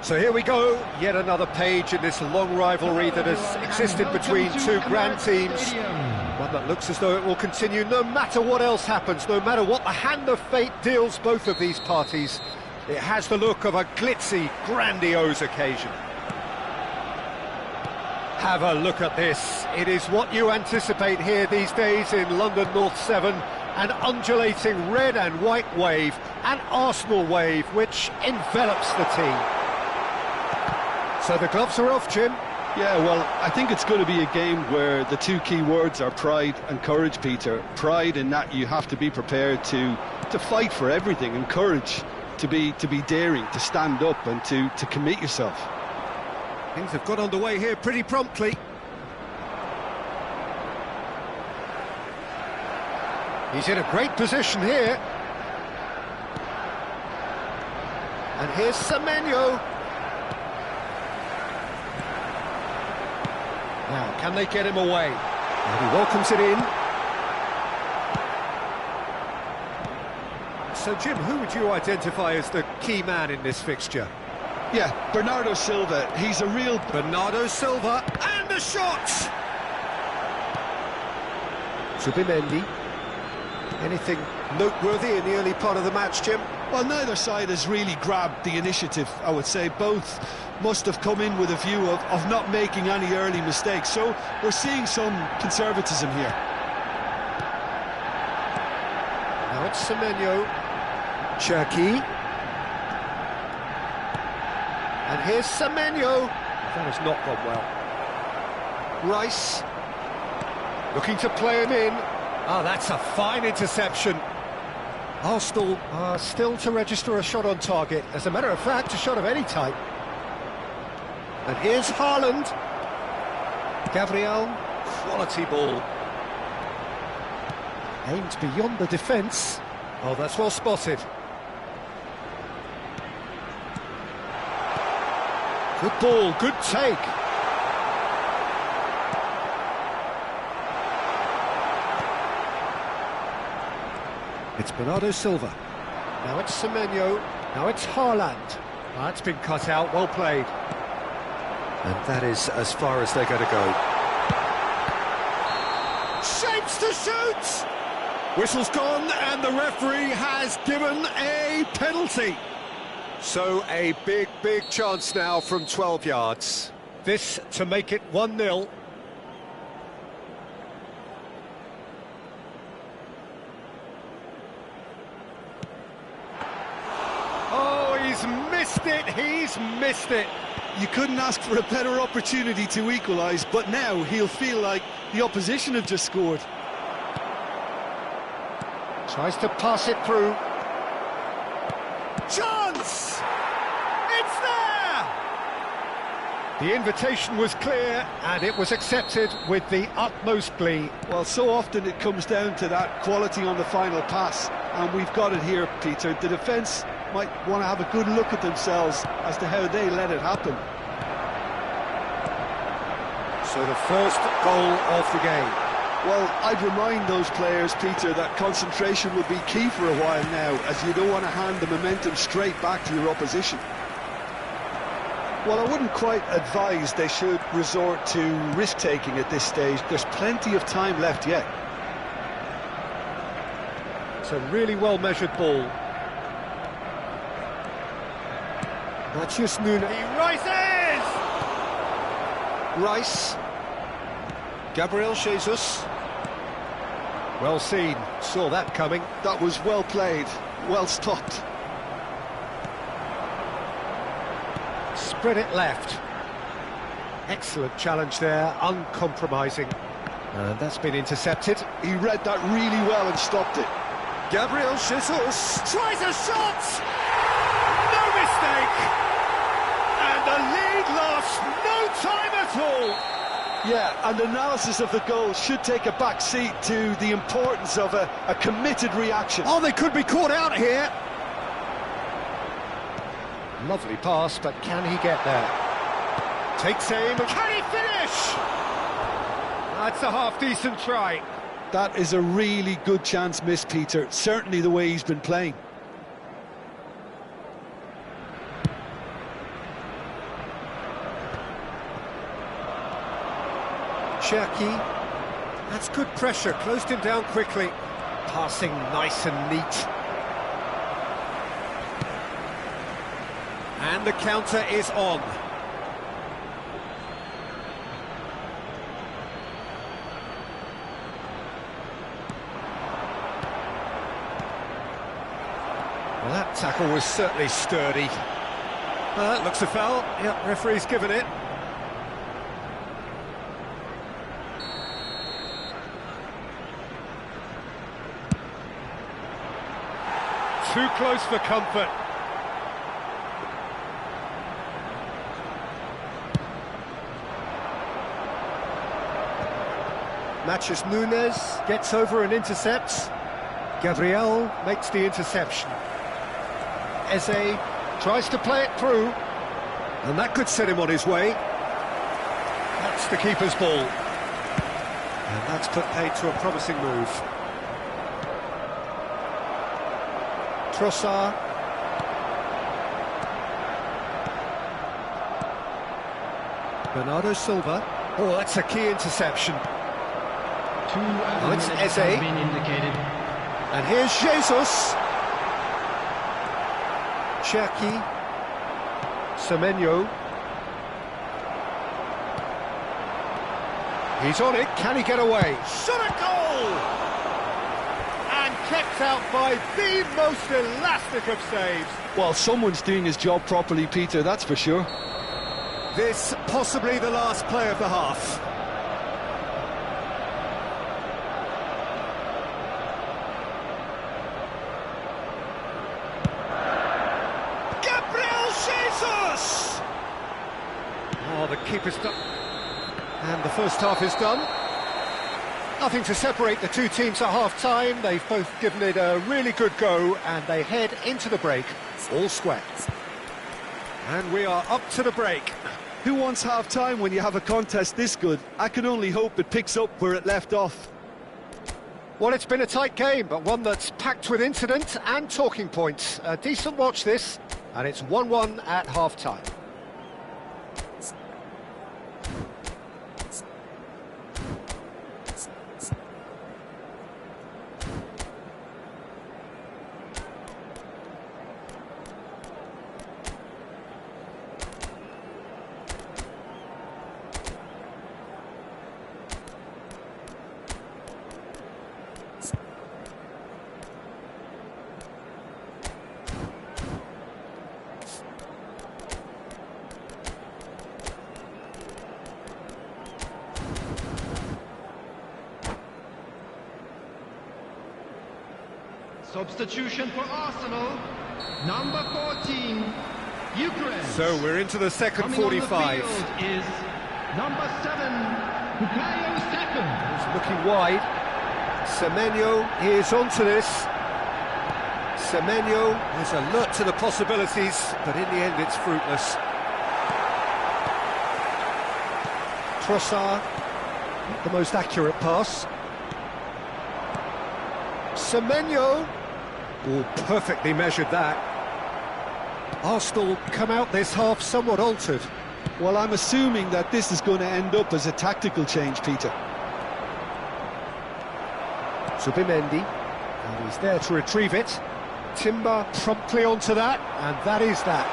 So here we go, yet another page in this long rivalry that has existed between two grand teams. One that looks as though it will continue no matter what else happens, no matter what the hand of fate deals both of these parties. It has the look of a glitzy, grandiose occasion. Have a look at this. It is what you anticipate here these days in London North 7. An undulating red and white wave, an Arsenal wave which envelops the team. So the gloves are off, Jim. Yeah, well, I think it's going to be a game where the two key words are pride and courage, Peter. Pride in that you have to be prepared to fight for everything, and courage to be daring, to stand up and to commit yourself. Things have got underway here pretty promptly. He's in a great position here. And here's Semenyo. Now, can they get him away? And he welcomes it in. So, Jim, who would you identify as the key man in this fixture? Yeah, Bernardo Silva. He's a real... Bernardo Silva, and the shot! Zubimendi. Anything noteworthy in the early part of the match, Jim? Well, neither side has really grabbed the initiative, I would say. Both must have come in with a view of not making any early mistakes. So we're seeing some conservatism here. Now it's Semenyo. Cherki. And here's Semenyo. That has not gone well. Rice. Looking to play him in. Oh, that's a fine interception. Arsenal are still to register a shot on target. As a matter of fact, a shot of any type. And here's Haaland. Gabriel, quality ball. Aimed beyond the defence. Oh, that's well spotted. Good ball, good take. It's Bernardo Silva. Now it's Semenyo. Now it's Haaland. That's been cut out, well played. And that is as far as they're going to go. Shapes to shoot! Whistle's gone and the referee has given a penalty. So a big chance now from 12 yards. This to make it 1-0. He's missed it. You couldn't ask for a better opportunity to equalise, but now he'll feel like the opposition have just scored. Tries to pass it through. Chance! It's there! The invitation was clear, and it was accepted with the utmost glee. Well, so often it comes down to that quality on the final pass, and we've got it here, Peter. The defence might want to have a good look at themselves as to how they let it happen. So the first goal of the game. Well, I'd remind those players, Peter, that concentration will be key for a while now, as you don't want to hand the momentum straight back to your opposition. Well, I wouldn't quite advise they should resort to risk-taking at this stage. There's plenty of time left yet. It's a really well-measured ball. Matheus Nunes. He rises! Rice. Gabriel Jesus. Well seen. Saw that coming. That was well played. Well stopped. Spread it left. Excellent challenge there, uncompromising. And that's been intercepted. He read that really well and stopped it. Gabriel Jesus tries a shot! No mistake! And the lead lost no time at all! Yeah, and analysis of the goal should take a back seat to the importance of a committed reaction. Oh, they could be caught out here! Lovely pass, but can he get there? Takes aim, and can he finish? That's a half-decent try. That is a really good chance missed, Peter. Certainly the way he's been playing. Cherki. That's good pressure, closed him down quickly. Passing nice and neat. And the counter is on. Well, that tackle was certainly sturdy. That looks a foul. Yep, referee's given it. Too close for comfort. Matheus Nunes gets over and intercepts. Gabriel makes the interception. Eze tries to play it through, and that could set him on his way. That's the keeper's ball. And that's put paid to a promising move. Trossard. Bernardo Silva. Oh, that's a key interception. Oh, it's Eze. And here's Jesus. Cherki. Semenyo. He's on it. Can he get away? Shot a goal! And kept out by the most elastic of saves. Well, someone's doing his job properly, Peter, that's for sure. This possibly the last play of the half. Oh, the keeper's done. And the first half is done. Nothing to separate the two teams at half-time. They've both given it a really good go, and they head into the break all square. And we are up to the break. Who wants half-time when you have a contest this good? I can only hope it picks up where it left off. Well, it's been a tight game, but one that's packed with incident and talking points. A decent watch this, and it's 1-1 at half-time. Substitution for Arsenal, number 14, Ukraine. So we're into the second Coming 45. on the field is number 7, Bukayo Saka. He's looking wide. Semenyo is onto this. Semenyo is alert to the possibilities, but in the end it's fruitless. Trossard, not the most accurate pass. Semenyo, oh, perfectly measured that. Arsenal come out this half somewhat altered. Well, I'm assuming that this is going to end up as a tactical change, Peter. Zubimendi, and he's there to retrieve it. Timber promptly onto that, and that is that.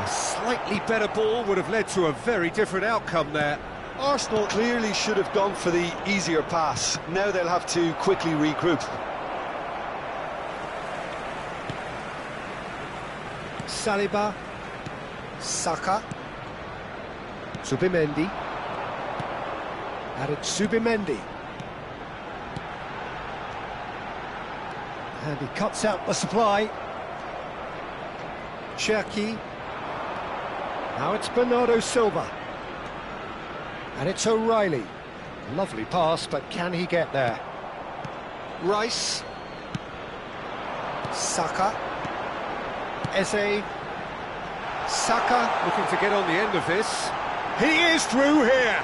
A slightly better ball would have led to a very different outcome there. Arsenal clearly should have gone for the easier pass. Now they'll have to quickly regroup. Saliba, Saka, Zubimendi, and it's Zubimendi. And he cuts out the supply. Cherki. Now it's Bernardo Silva. And it's O'Reilly. Lovely pass, but can he get there? Rice. Saka. Eze. Saka looking to get on the end of this. He is through here.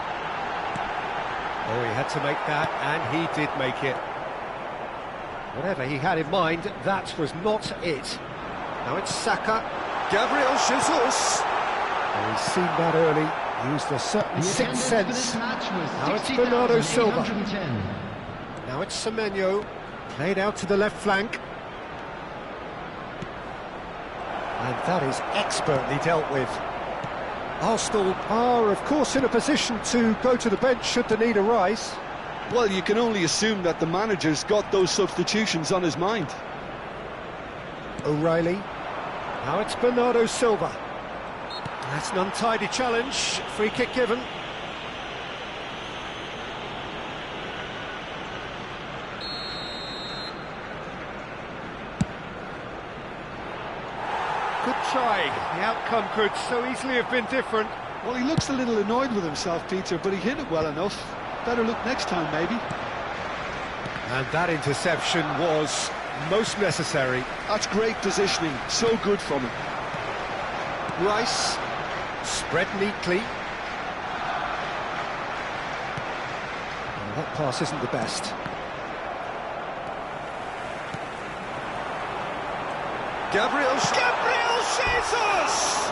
Oh, he had to make that, and he did make it. Whatever he had in mind, that was not it. Now it's Saka. Gabriel Jesus. Oh, he's seen that early. Used a certain sixth sense. Now it's Bernardo Silva. Now it's Semenyo. Played out to the left flank. And that is expertly dealt with. Arsenal are, of course, in a position to go to the bench should the need arise. Well, you can only assume that the manager's got those substitutions on his mind. O'Reilly. Now it's Bernardo Silva. That's an untidy challenge. Free kick given. Good try. The outcome could so easily have been different. Well, he looks a little annoyed with himself, Peter, but he hit it well enough. Better look next time, maybe. And that interception was most necessary. That's great positioning. So good from him. Rice. Spread neatly. Well, that pass isn't the best. Gabriel Jesus!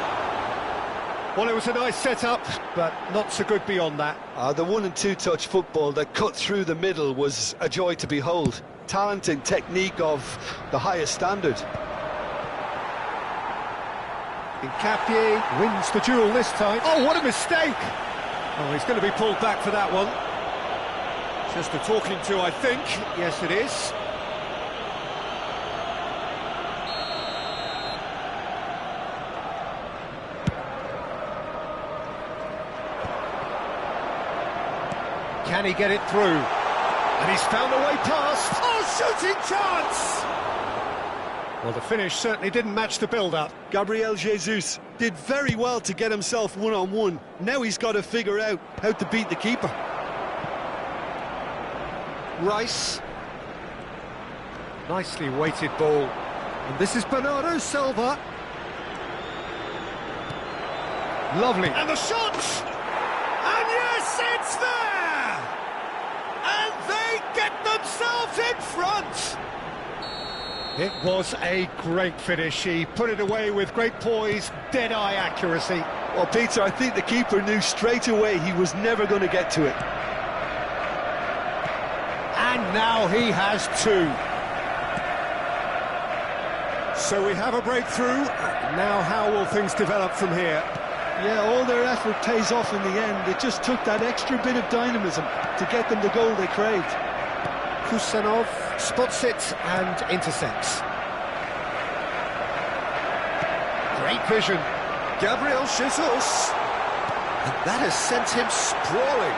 Well, it was a nice setup, but not so good beyond that. The 1- and 2-touch football that cut through the middle was a joy to behold. Talent and technique of the highest standard. Nkapie wins the duel this time. Oh, what a mistake! Oh, he's going to be pulled back for that one. Just a talking to, I think. Yes, it is. Can he get it through? And he's found a way past. Oh, shooting chance! Well, the finish certainly didn't match the build-up. Gabriel Jesus did very well to get himself one-on-one. Now he's got to figure out how to beat the keeper. Rice. Nicely weighted ball. And this is Bernardo Silva. Lovely. And the shot! And yes, it's there! And they get themselves in front! It was a great finish. He put it away with great poise, dead-eye accuracy. Well, Peter, I think the keeper knew straight away he was never going to get to it. And now he has two. So we have a breakthrough. Now how will things develop from here? Yeah, all their effort pays off in the end. It just took that extra bit of dynamism to get them the goal they craved. Kusanov spots it and intercepts. Great vision. Gabriel Jesus. And that has sent him sprawling.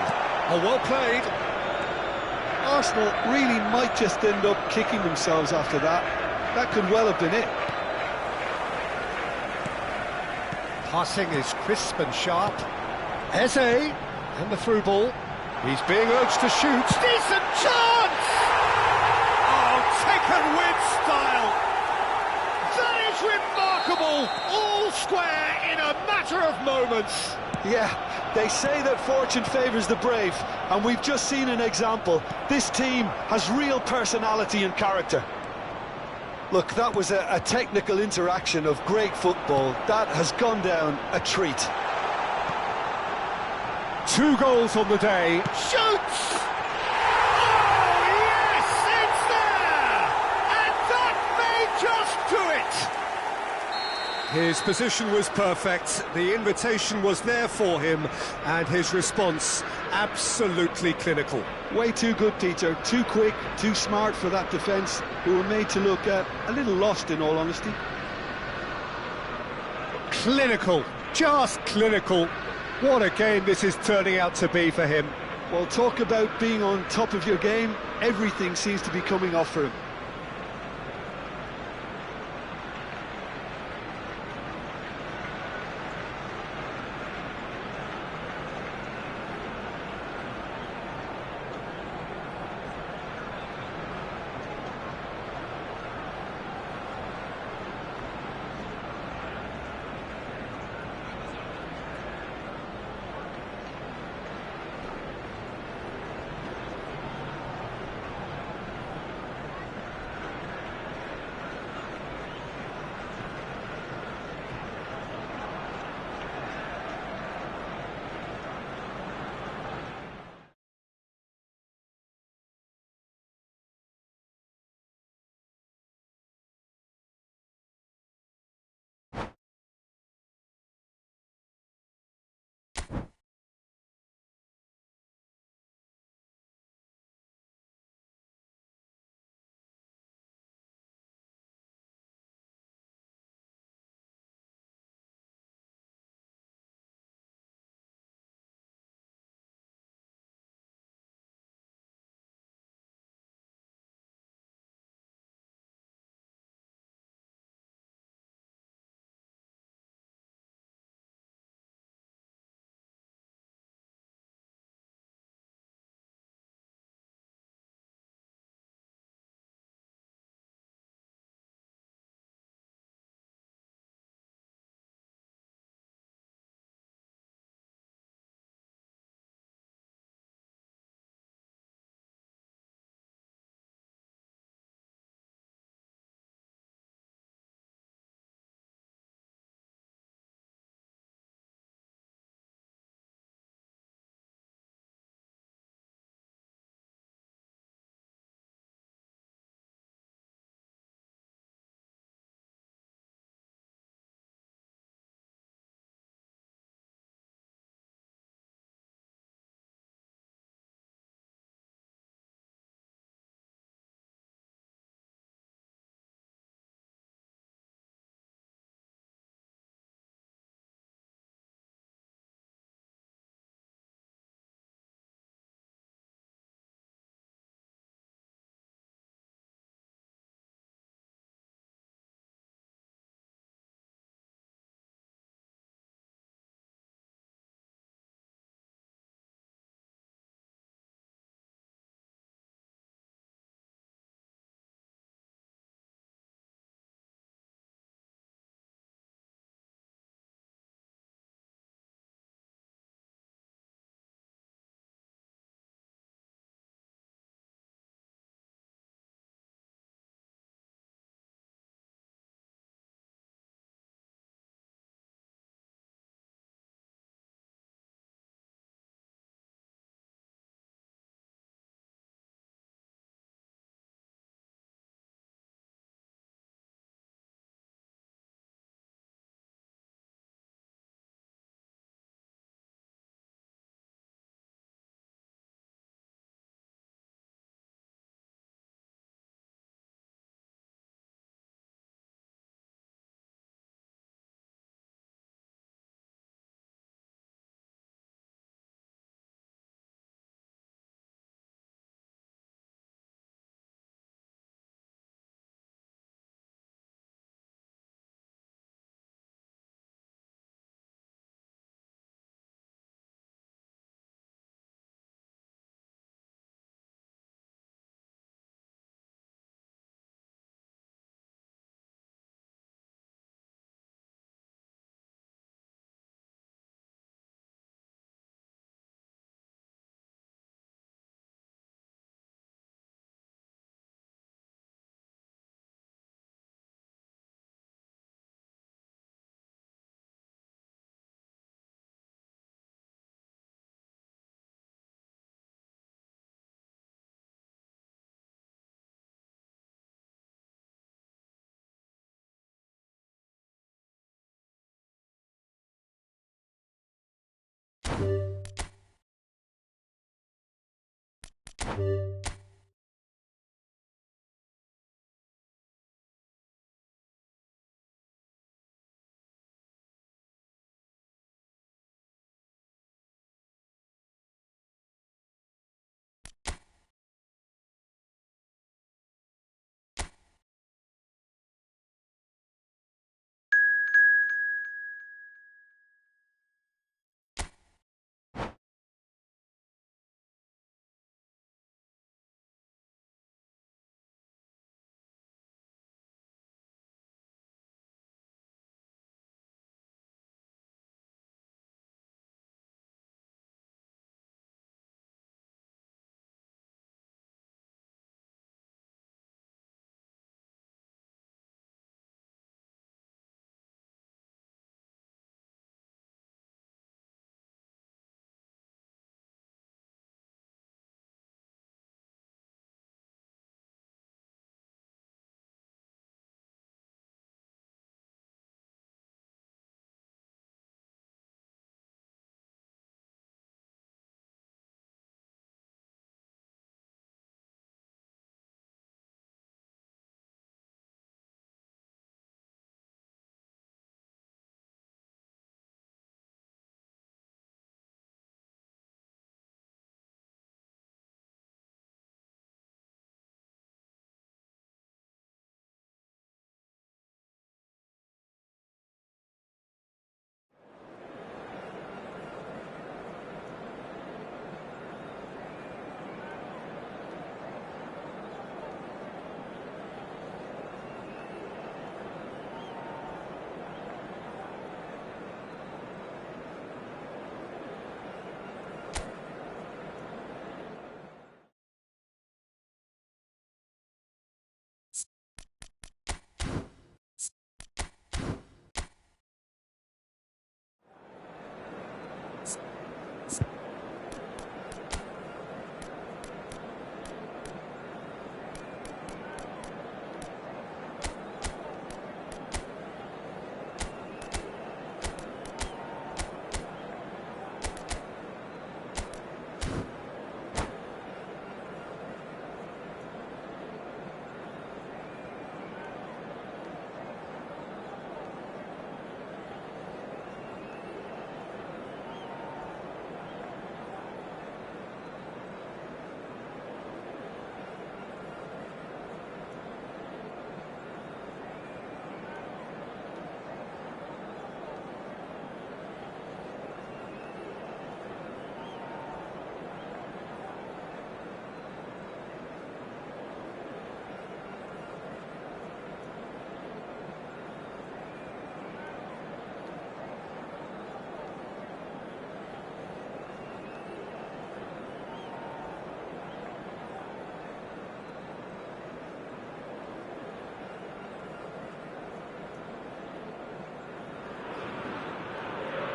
Oh, well played. Arsenal really might just end up kicking themselves after that. That could well have been it. Passing is crisp and sharp. Eze, and the through ball. He's being urged to shoot. Decent chance! Oh, taken with style. That is remarkable. All square in a matter of moments. Yeah, they say that fortune favours the brave, and we've just seen an example. This team has real personality and character. Look, that was a technical interaction of great football. That has gone down a treat. 2 goals on the day. Shoots! Oh, yes, it's there! And that may just do it! His position was perfect, the invitation was there for him, and his response absolutely clinical. Way too good, Peter. Too quick, too smart for that defence, who were made to look a little lost, in all honesty. Clinical, just clinical. What a game this is turning out to be for him. Well, talk about being on top of your game. Everything seems to be coming off for him.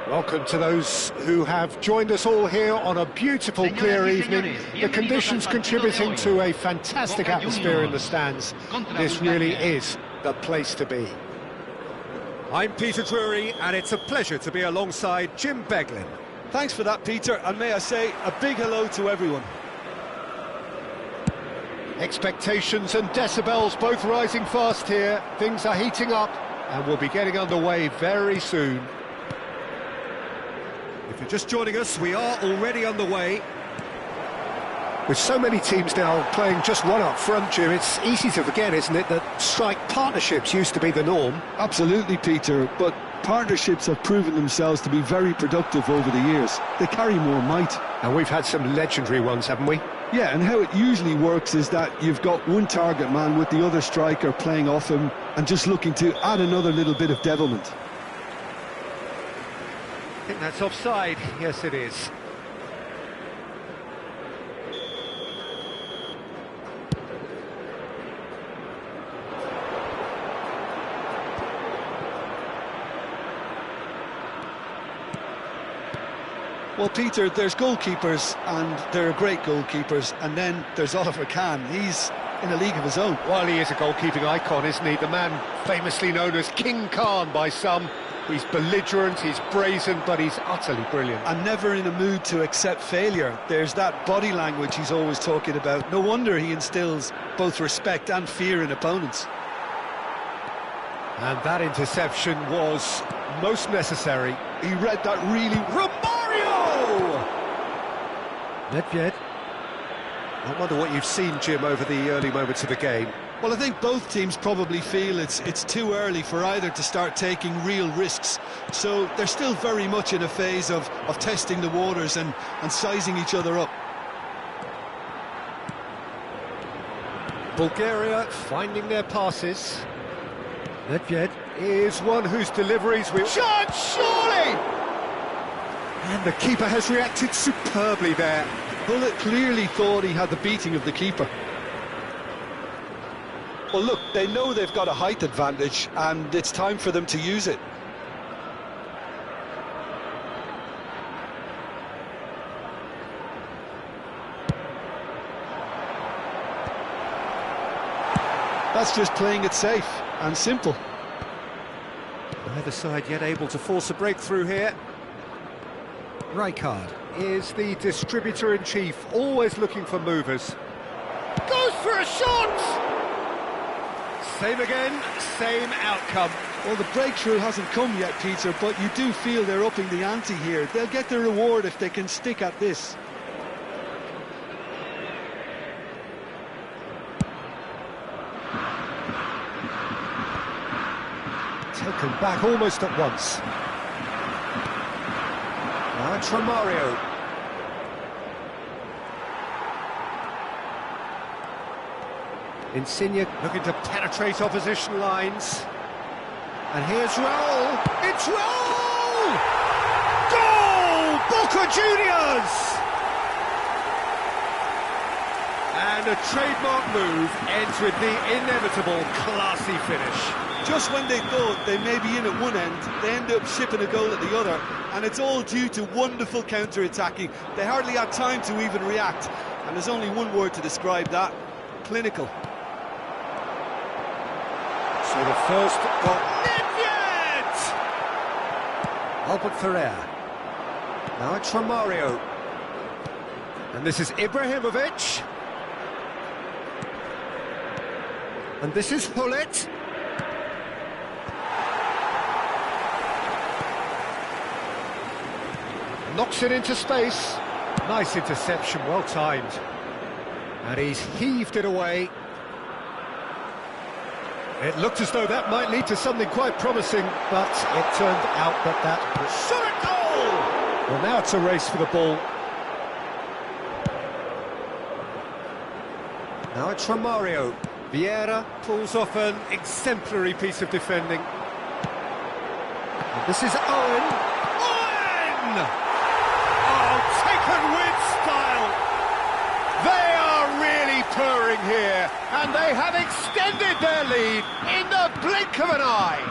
Welcome to those who have joined us all here on a beautiful, clear evening. The conditions contributing to a fantastic atmosphere in the stands. This really is the place to be. I'm Peter Drury, and it's a pleasure to be alongside Jim Beglin. Thanks for that, Peter, and may I say a big hello to everyone. Expectations and decibels both rising fast here. Things are heating up, and we'll be getting underway very soon. If you're just joining us, we are already underway. With so many teams now playing just one up front, Jim, it's easy to forget, isn't it, that strike partnerships used to be the norm? Absolutely, Peter, but partnerships have proven themselves to be very productive over the years. They carry more might. And we've had some legendary ones, haven't we? Yeah, and how it usually works is that you've got one target man with the other striker playing off him and just looking to add another little bit of devilment. I think that's offside. Yes, it is. Well, Peter, there's goalkeepers, and there are great goalkeepers, and then there's Oliver Kahn. He's in a league of his own. Well, he is a goalkeeping icon, isn't he? The man famously known as King Khan by some. He's belligerent, he's brazen, but he's utterly brilliant. And never in a mood to accept failure. There's that body language he's always talking about. No wonder he instills both respect and fear in opponents. And that interception was most necessary. He read that really... Romario! Nedved. I wonder what you've seen, Jim, over the early moments of the game. Well, I think both teams probably feel it's too early for either to start taking real risks. So they're still very much in a phase of testing the waters and sizing each other up. Bulgaria finding their passes. Nedved is one whose deliveries will... Chance, surely! And the keeper has reacted superbly there. Bullet clearly thought he had the beating of the keeper. Well, look, they know they've got a height advantage, and it's time for them to use it. That's just playing it safe and simple. Neither side yet able to force a breakthrough here. Rijkaard is the distributor-in-chief, always looking for movers. Goes for a shot! Same again, same outcome. Well, the breakthrough hasn't come yet, Peter, but you do feel they're upping the ante here. They'll get their reward if they can stick at this. Taken back almost at once. Now it's Romario. Insigne looking to penetrate opposition lines. And here's Raul. It's Raul! Goal! Boca Juniors! And a trademark move ends with the inevitable classy finish. Just when they thought they may be in at one end, they end up shipping a goal at the other, and it's all due to wonderful counter-attacking. They hardly had time to even react, and there's only one word to describe that: clinical. So the first goal... Nedved! Albert Ferrer. Now it's Romario. And this is Ibrahimovic. And this is Hullet. Knocks it into space. Nice interception, well timed. And he's heaved it away. It looked as though that might lead to something quite promising, but it turned out that was shot at goal! Well, now it's a race for the ball. Now it's Romario. Vieira pulls off an exemplary piece of defending. And this is Owen. Owen! Oh, taken with style! They are really purring here, and they have extended their lead in the blink of an eye.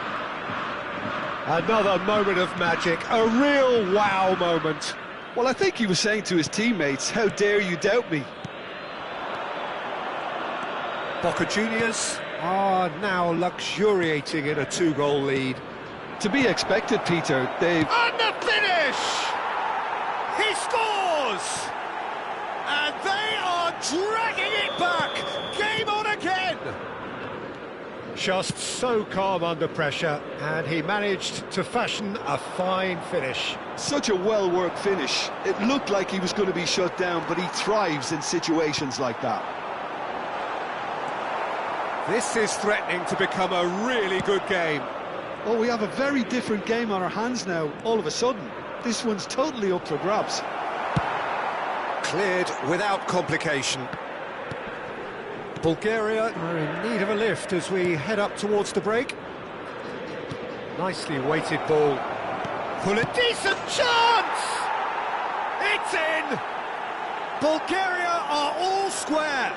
Another moment of magic, a real wow moment. Well, I think he was saying to his teammates, how dare you doubt me? Boca Juniors are now luxuriating in a 2-goal lead. To be expected, Peter. They've... And the finish! He scores! And they are dragging it back! Game on again! Just so calm under pressure, and he managed to fashion a fine finish. Such a well-worked finish. It looked like he was going to be shut down, but he thrives in situations like that. This is threatening to become a really good game. Oh, we have a very different game on our hands now, all of a sudden. This one's totally up for grabs. Cleared without complication. Bulgaria are in need of a lift as we head up towards the break. Nicely weighted ball. Full a decent chance! It's in! Bulgaria are all square.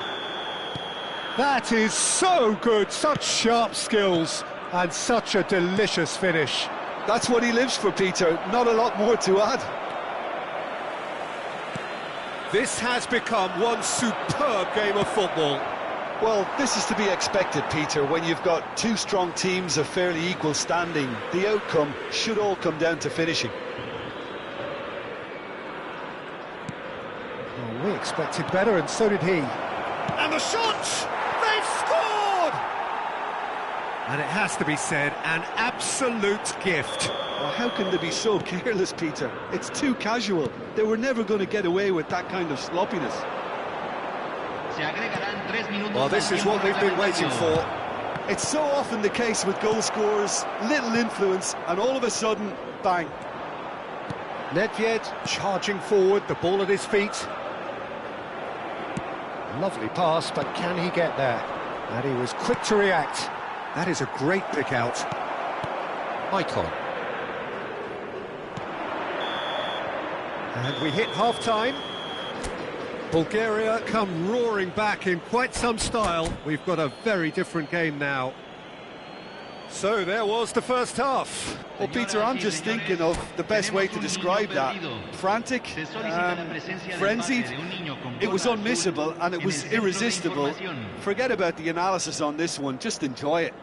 That is so good, such sharp skills, and such a delicious finish. That's what he lives for, Peter. Not a lot more to add. This has become one superb game of football. Well, this is to be expected, Peter. When you've got two strong teams of fairly equal standing, the outcome should all come down to finishing. Well, we expected better, and so did he. And the shot! They've scored! And it has to be said, an absolute gift. Well, how can they be so careless, Peter? It's too casual. They were never going to get away with that kind of sloppiness. Well, this is what they've been waiting for. It's so often the case with goal scorers, little influence, and all of a sudden, bang. Nedved charging forward, the ball at his feet. Lovely pass, but can he get there? And he was quick to react. That is a great pick out. Icon. And we hit half-time. Bulgaria come roaring back in quite some style. We've got a very different game now. So there was the first half. Well, Peter, I'm just thinking of the best way to describe that. Frantic, frenzied, it was unmissable and it was irresistible. Forget about the analysis on this one, just enjoy it.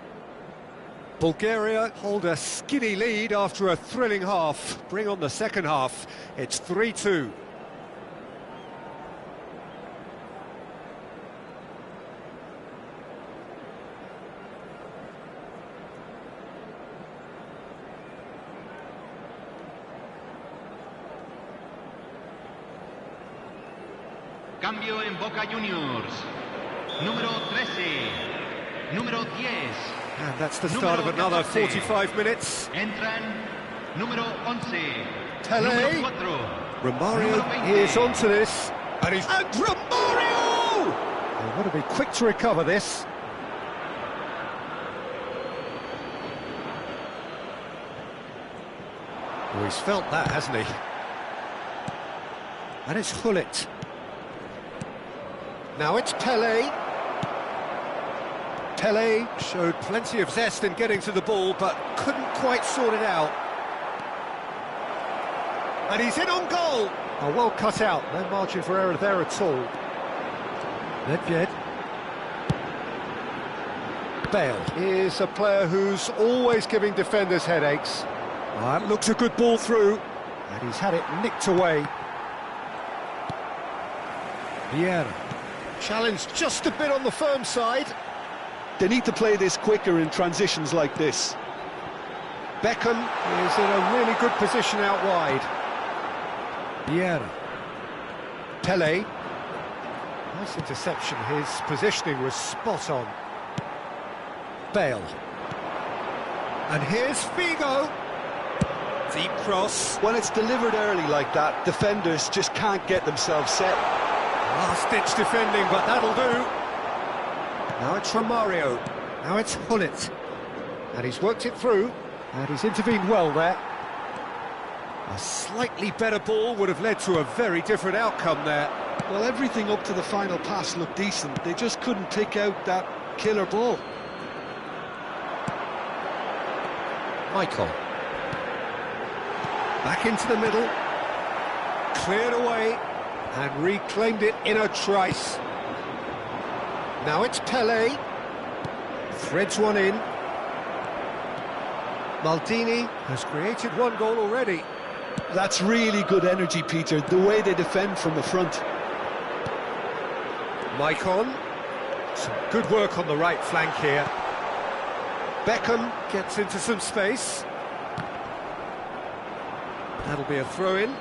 Bulgaria hold a skinny lead after a thrilling half. Bring on the second half. It's 3-2. Cambio en Boca Juniors. Número 13. Número 10. And that's the start of another 45 minutes. Entran número 11. Tele. Número 4. Romario is onto this. And Romario! They've got to be quick to recover this. Oh, he's felt that, hasn't he? And it's Hullet. Now it's Pele. Pele showed plenty of zest in getting to the ball, but couldn't quite sort it out. And he's in on goal. Oh, well cut out. No margin for error there at all. Nedved. Bale is a player who's always giving defenders headaches. That looks a good ball through, and he's had it nicked away. Vieira. Challenged just a bit on the firm side. They need to play this quicker in transitions like this. Beckham is in a really good position out wide. Vieira. Pele. Nice interception, his positioning was spot on. Bale. And here's Figo. Deep cross. When it's delivered early like that, defenders just can't get themselves set. Last-ditch defending, but that'll do. Now it's Romario. Now it's Hullet. And he's worked it through, and he's intervened well there. A slightly better ball would have led to a very different outcome there. Well, everything up to the final pass looked decent. They just couldn't pick out that killer ball. Michael. Back into the middle. Cleared away. And reclaimed it in a trice. Now it's Pele. Threads one in. Maldini has created one goal already. That's really good energy, Peter, the way they defend from the front. Maicon. Some good work on the right flank here. Beckham gets into some space. That'll be a throw-in.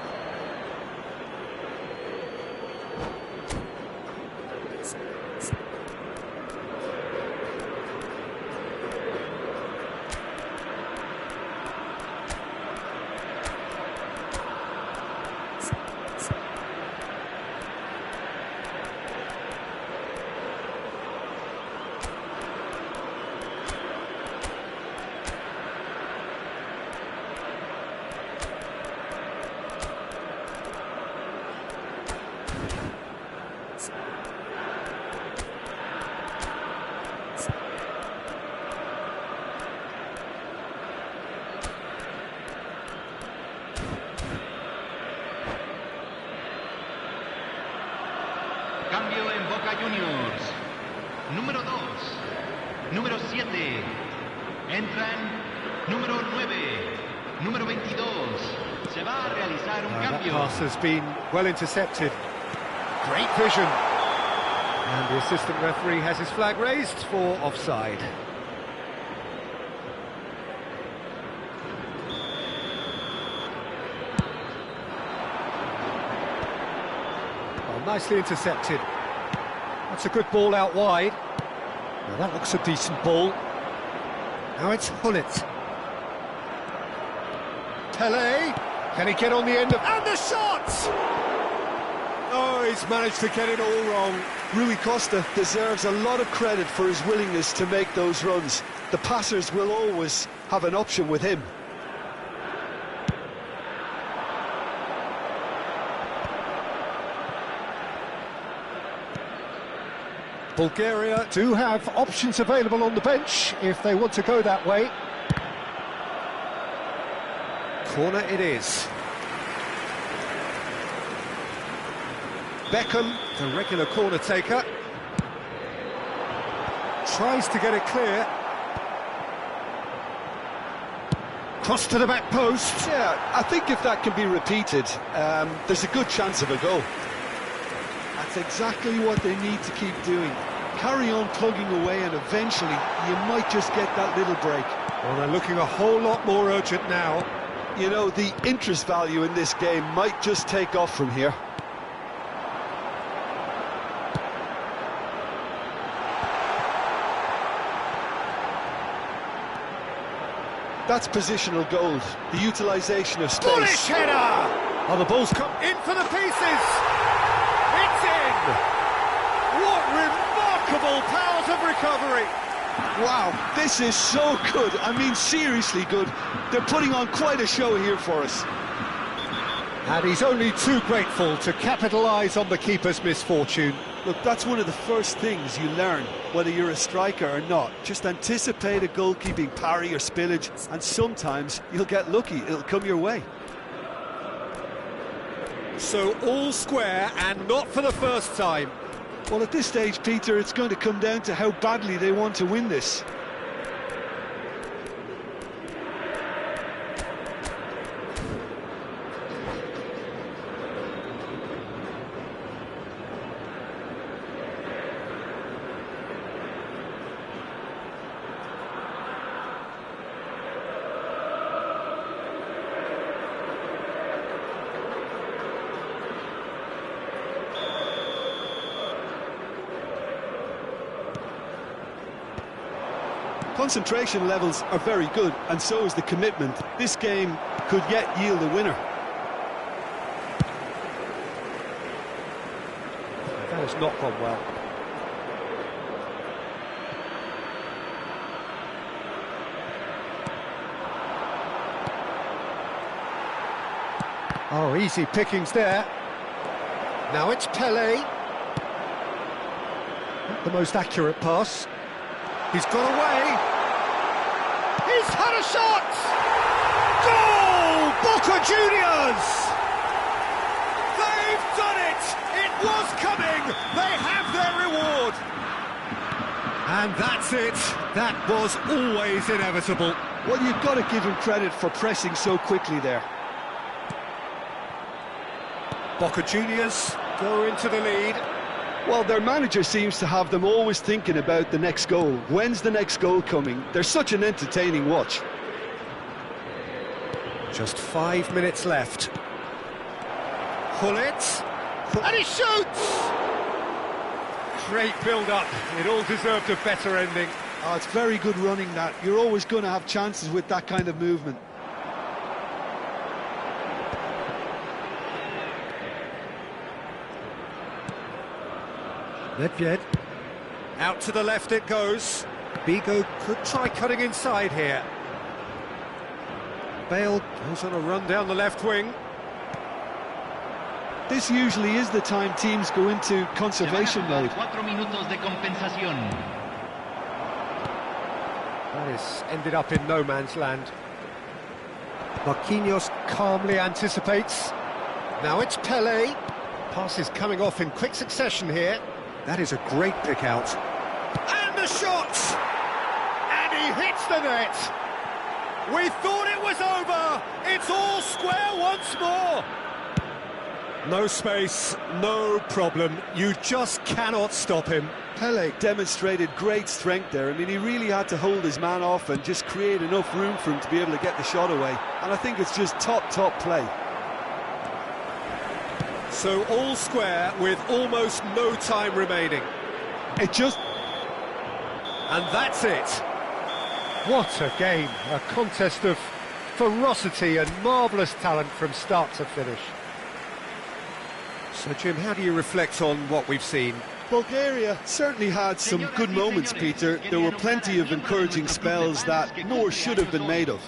Entran número 9, número 22. Se va a realizar un That cambio. pass has been well intercepted. Great vision. And the assistant referee has his flag raised for offside. Oh, nicely intercepted. That's a good ball out wide. Now that looks a decent ball. Now it's Hullet. Pele. Can he get on the end of... And the shot! Oh, he's managed to get it all wrong. Rui Costa deserves a lot of credit for his willingness to make those runs. The passers will always have an option with him. Bulgaria do have options available on the bench if they want to go that way. Corner it is. Beckham, the regular corner taker, tries to get it clear. Cross to the back post. Yeah, I think if that can be repeated, there's a good chance of a goal. That's exactly what they need to keep doing. Carry on plugging away and eventually you might just get that little break. Well, they're looking a whole lot more urgent now. You know, the interest value in this game might just take off from here. That's positional gold, the utilisation of space. Bullish header! Oh, the ball's come in for the pieces! It's in! What remarkable powers of recovery! Wow, this is so good. I mean, seriously good. They're putting on quite a show here for us. And he's only too grateful to capitalise on the keeper's misfortune. Look, that's one of the first things you learn, whether you're a striker or not. Just anticipate a goalkeeping parry or spillage, and sometimes you'll get lucky, it'll come your way. So all square, and not for the first time. Well, at this stage, Peter, it's going to come down to how badly they want to win this. Concentration levels are very good, and so is the commitment. This game could yet yield a winner. That has not gone well. Oh, easy pickings there. Now it's Pele. Not the most accurate pass. He's got away. He's had a shot! Goal! Boca Juniors! They've done it! It was coming! They have their reward! And that's it. That was always inevitable. Well, you've got to give him credit for pressing so quickly there. Boca Juniors go into the lead. Well, their manager seems to have them always thinking about the next goal. When's the next goal coming? They're such an entertaining watch. Just 5 minutes left. Hullet. And he shoots! Great build-up. It all deserved a better ending. Oh, it's very good running, that. You're always going to have chances with that kind of movement. Nedved. Out to the left it goes. Bigo could try cutting inside here. Bale goes on a run down the left wing. This usually is the time teams go into conservation mode. 4 minutos de compensación. That is ended up in no man's land. Marquinhos calmly anticipates. Now it's Pele. Pass is coming off in quick succession here. That is a great pick out. And the shot! And he hits hits the net! We thought it was over! It's all square once more! No space, no problem. You just cannot stop him. Pele demonstrated great strength there. I mean, he really had to hold his man off and just create enough room for him to be able to get the shot away. And I think it's just top play. So all square with almost no time remaining. And that's it. What a game. A contest of ferocity and marvellous talent from start to finish. So, Jim, how do you reflect on what we've seen? Bulgaria certainly had some good moments, Peter. There were plenty of encouraging spells that more should have been made of.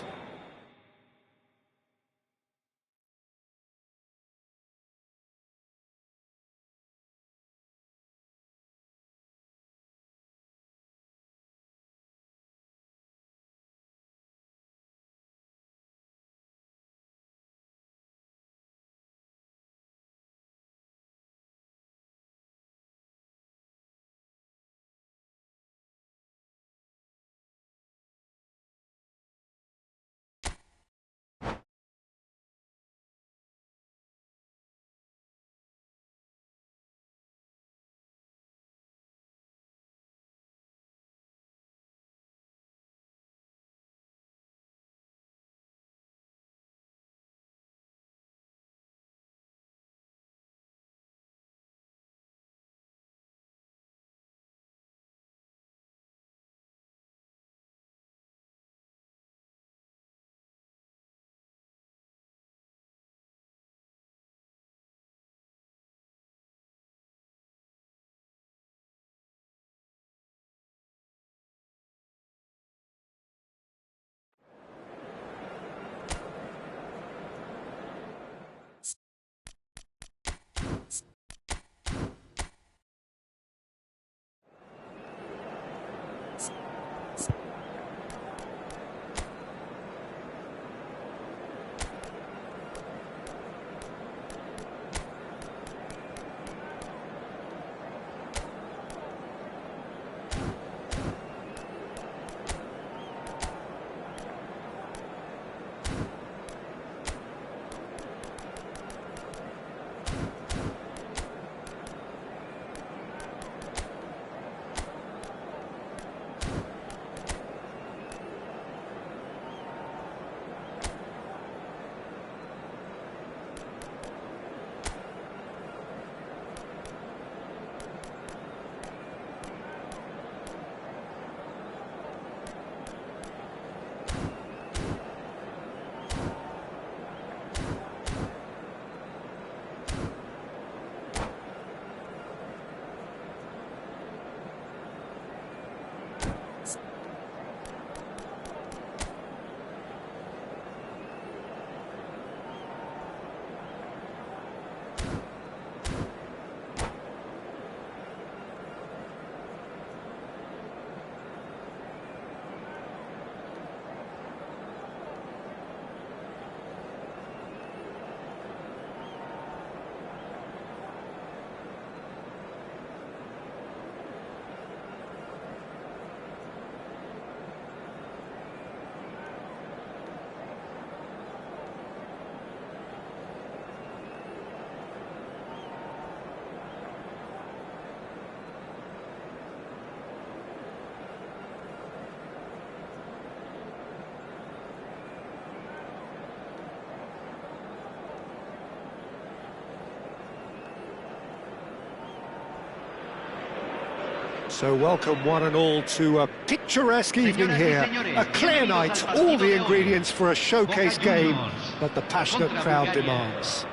So welcome one and all to a picturesque evening here. A clear night, all the ingredients for a showcase game that the passionate crowd demands.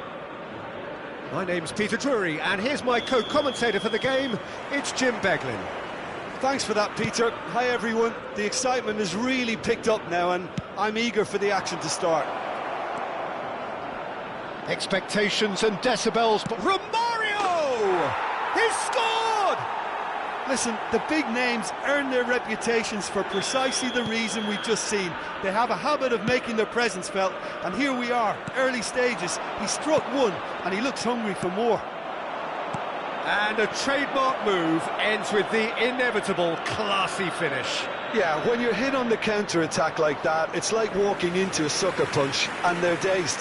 My name's Peter Drury, and here's my co-commentator for the game, it's Jim Beglin. Thanks for that, Peter. Hi, everyone. The excitement has really picked up now, and I'm eager for the action to start. Expectations and decibels, but Romario! He's scored! Listen, the big names earn their reputations for precisely the reason we've just seen. They have a habit of making their presence felt, and here we are, early stages. He struck one, and he looks hungry for more. And a trademark move ends with the inevitable classy finish. Yeah, when you're hit on the counter-attack like that, it's like walking into a sucker punch, and they're dazed.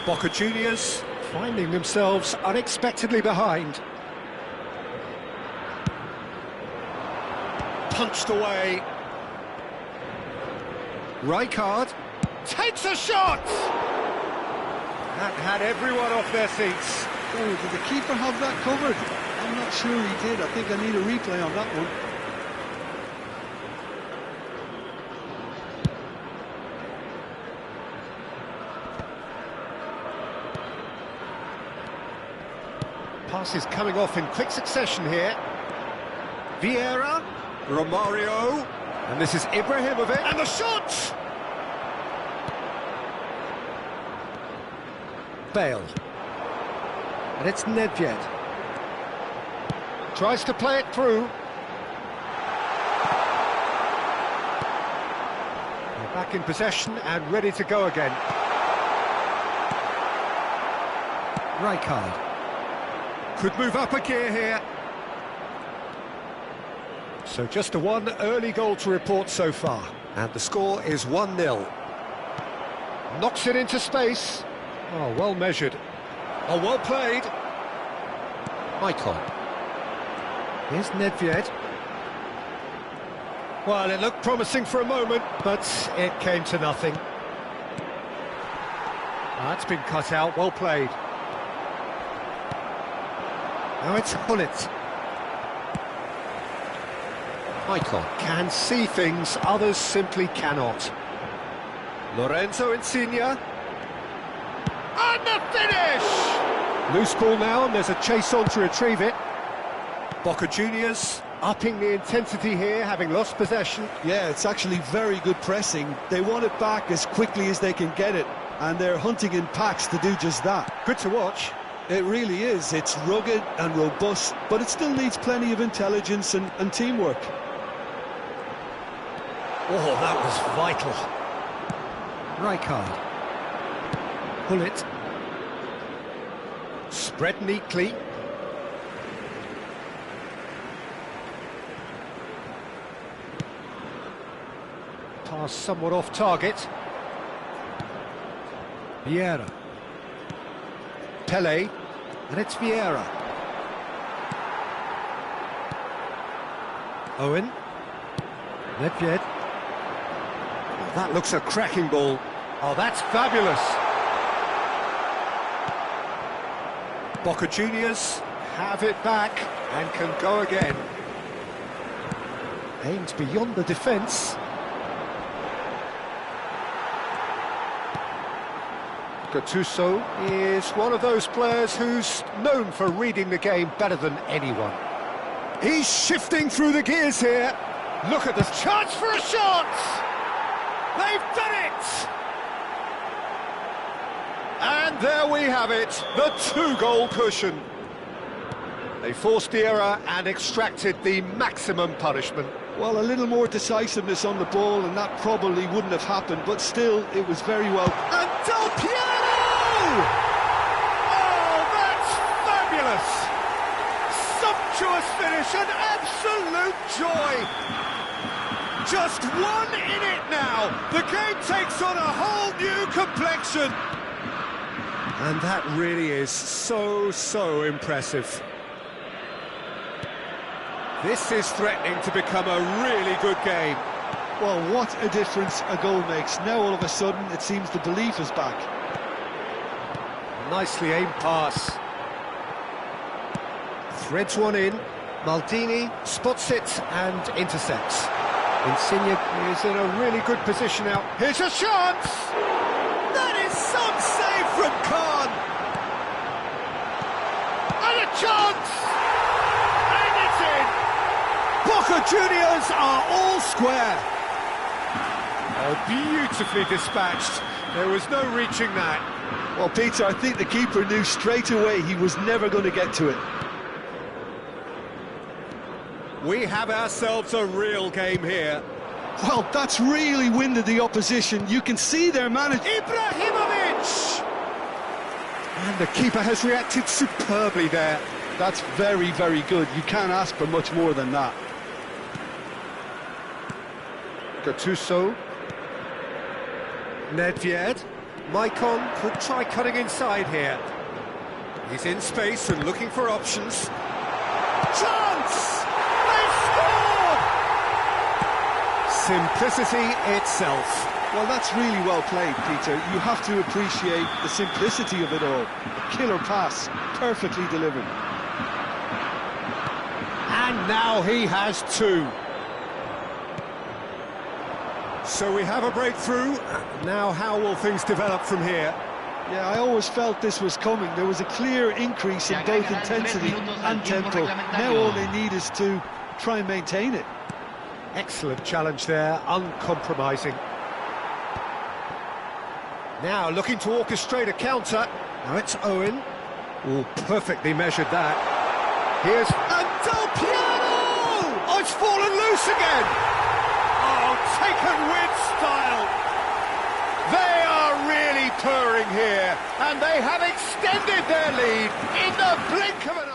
Boca Juniors finding themselves unexpectedly behind. Punched away. Rijkaard takes a shot! That had everyone off their seats. Oh, did the keeper have that covered? I'm not sure he did. I think I need a replay on that one. Passes coming off in quick succession here. Vieira, Romario, and this is Ibrahimovic, and the shot! Bale. And it's Nedved. Tries to play it through. They're back in possession and ready to go again. Rijkaard. Could move up a gear here. So just a one early goal to report so far. And the score is 1-0. Knocks it into space. Oh, well measured. Oh, well played. Michael. Here's Nedved. Well, it looked promising for a moment, but it came to nothing. That's been cut out, well played. Now it's Hullet. Michael can see things others simply cannot. Lorenzo Insigne. And the finish! Loose ball now, and there's a chase on to retrieve it. Boca Juniors upping the intensity here, having lost possession. Yeah, it's actually very good pressing. They want it back as quickly as they can get it, and they're hunting in packs to do just that. Good to watch. It really is. It's rugged and robust, but it still needs plenty of intelligence and teamwork. Oh, that was vital. Rijkaard. Hullet. Spread neatly. Pass somewhat off target. Vieira. Pele. And it's Vieira. Owen. Nedved. Oh, that looks a cracking ball. Oh, that's fabulous. Boca Juniors have it back and can go again. Aims beyond the defence. Gattuso is one of those players who's known for reading the game better than anyone. He's shifting through the gears here. Look at this chance for a shot! They've done it! And there we have it, the two-goal cushion. They forced the error and extracted the maximum punishment. Well, a little more decisiveness on the ball and that probably wouldn't have happened, but still, it was very well. And Del Piero! Oh, that's fabulous! Sumptuous finish and absolute joy! Just one in it now! The game takes on a whole new complexion! And that really is so impressive. This is threatening to become a really good game. Well, what a difference a goal makes. Now all of a sudden it seems the belief is back. Nicely aimed pass. Threads one in. Maldini spots it and intercepts. Insigne is in a really good position now. Here's a chance! That is some save from Khan! And a chance! And it's in! Boca Juniors are all square! Oh, beautifully dispatched. There was no reaching that. Well, Peter, I think the keeper knew straight away he was never going to get to it. We have ourselves a real game here. Well, that's really winded the opposition. You can see their manager. Ibrahimovic! And the keeper has reacted superbly there. That's very good. You can't ask for much more than that. Gattuso. Nedved. Maicon could try cutting inside here. He's in space and looking for options. Chance! They scored! Simplicity itself. Well, that's really well played, Peter. You have to appreciate the simplicity of it all. A killer pass, perfectly delivered. And now he has two. So we have a breakthrough. Now how will things develop from here? Yeah, I always felt this was coming. There was a clear increase in both intensity and tempo. Now all they need is to try and maintain it. Excellent challenge there, uncompromising. Now looking to orchestrate a counter. Now it's Owen. Oh, perfectly measured that. Here's Del Piano! Oh, it's fallen loose again! Oh, taken with style! They are really purring here, and they have extended their lead in the blink of an eye.